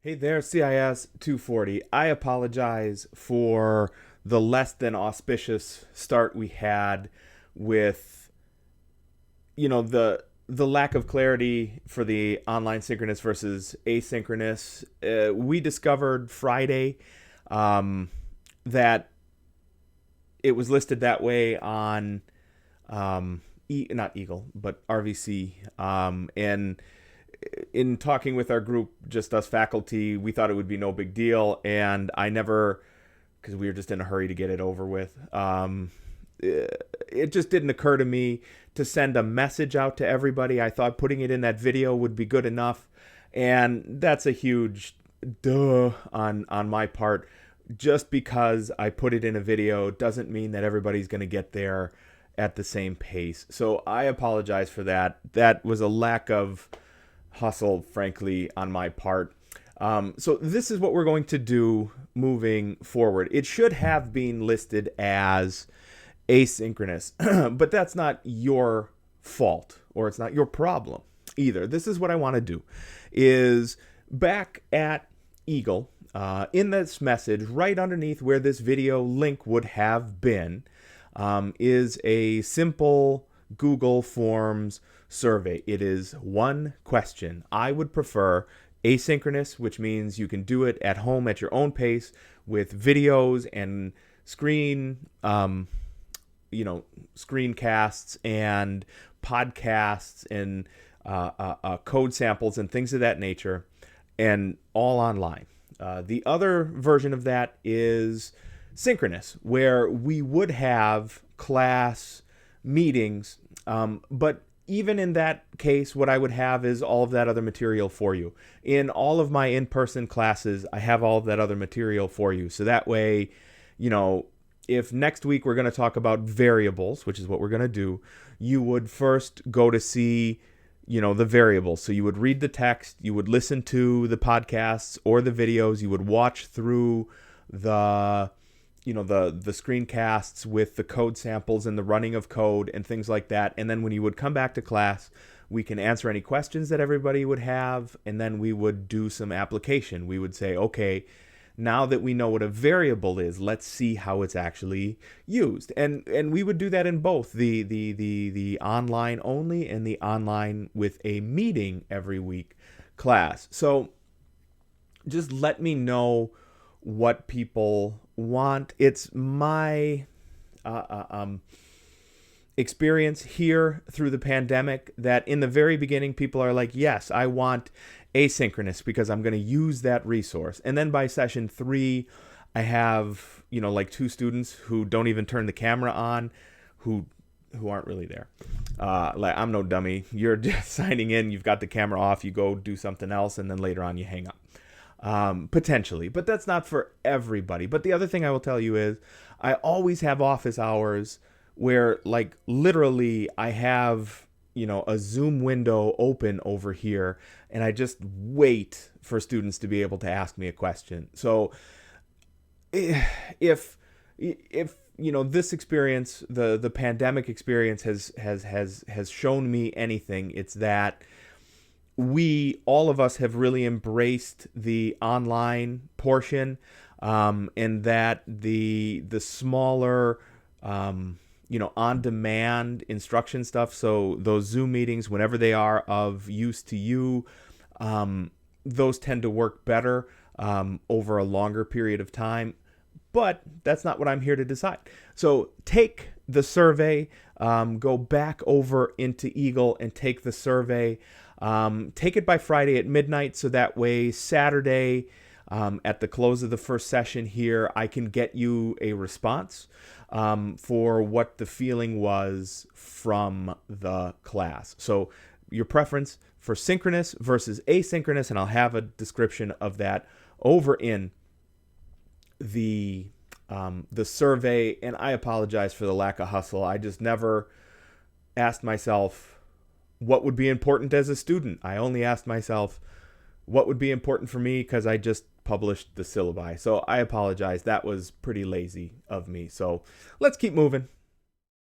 Hey there, CIS240. I apologize for the less than auspicious start we had with, the lack of clarity for the online synchronous versus asynchronous. We discovered Friday um, that it was listed that way on not Eagle, but RVC, and in talking with our group, just us faculty, we thought it would be no big deal, and I never, because we were just in a hurry to get it over with. It just didn't occur to me to send a message out to everybody. I thought putting it in that video would be good enough, and that's a huge duh on my part. Just because I put it in a video doesn't mean that everybody's going to get there at the same pace. So I apologize for that. That was a lack of hustle, frankly, on my part. So this is what we're going to do moving forward. It should have been listed as asynchronous, but that's not your fault, or it's not your problem either. This is what I want to do is back at Eagle, in this message, right underneath where this video link would have been, is a simple Google Forms survey. It is one question. I would prefer asynchronous, which means you can do it at home at your own pace with videos and screencasts and podcasts and code samples and things of that nature, and all online. The other version of that is synchronous, where we would have class meetings, but even in that case, what I would have is all of that other material for you. In all of my in-person classes, I have all of that other material for you. So that way, if next week we're going to talk about variables, which is what we're going to do, you would first go to see, the variables. So you would read the text, you would listen to the podcasts or the videos, you would watch through the screencasts with the code samples and the running of code and things like that. And then when you would come back to class, we can answer any questions that everybody would have, and then we would do some application. We would say, okay, now that we know what a variable is, let's see how it's actually used. And we would do that in both the online only and the online with a meeting every week class. So just let me know what people want. It's my experience here through the pandemic that in the very beginning, people are like, yes, I want asynchronous because I'm going to use that resource. And then by session 3, I have, like 2 students who don't even turn the camera on, who aren't really there. Like, I'm no dummy. You're just signing in, you've got the camera off, you go do something else, and then later on you hang up. Potentially, but that's not for everybody. But the other thing I will tell you is I always have office hours where, like, literally I have, a Zoom window open over here, and I just wait for students to be able to ask me a question. So if this experience, the pandemic experience has shown me anything, it's that all of us have really embraced the online portion, and that the smaller, on-demand instruction stuff. So those Zoom meetings, whenever they are of use to you, those tend to work better over a longer period of time. But that's not what I'm here to decide. So take the survey, go back over into Eagle and take the survey. Take it by Friday at midnight, so that way Saturday, at the close of the first session here, I can get you a response for what the feeling was from the class. So your preference for synchronous versus asynchronous, and I'll have a description of that over in the survey. And I apologize for the lack of hustle. I just never asked myself what would be important as a student. I only asked myself what would be important for me because I just published the syllabi. So I apologize. That was pretty lazy of me. So let's keep moving.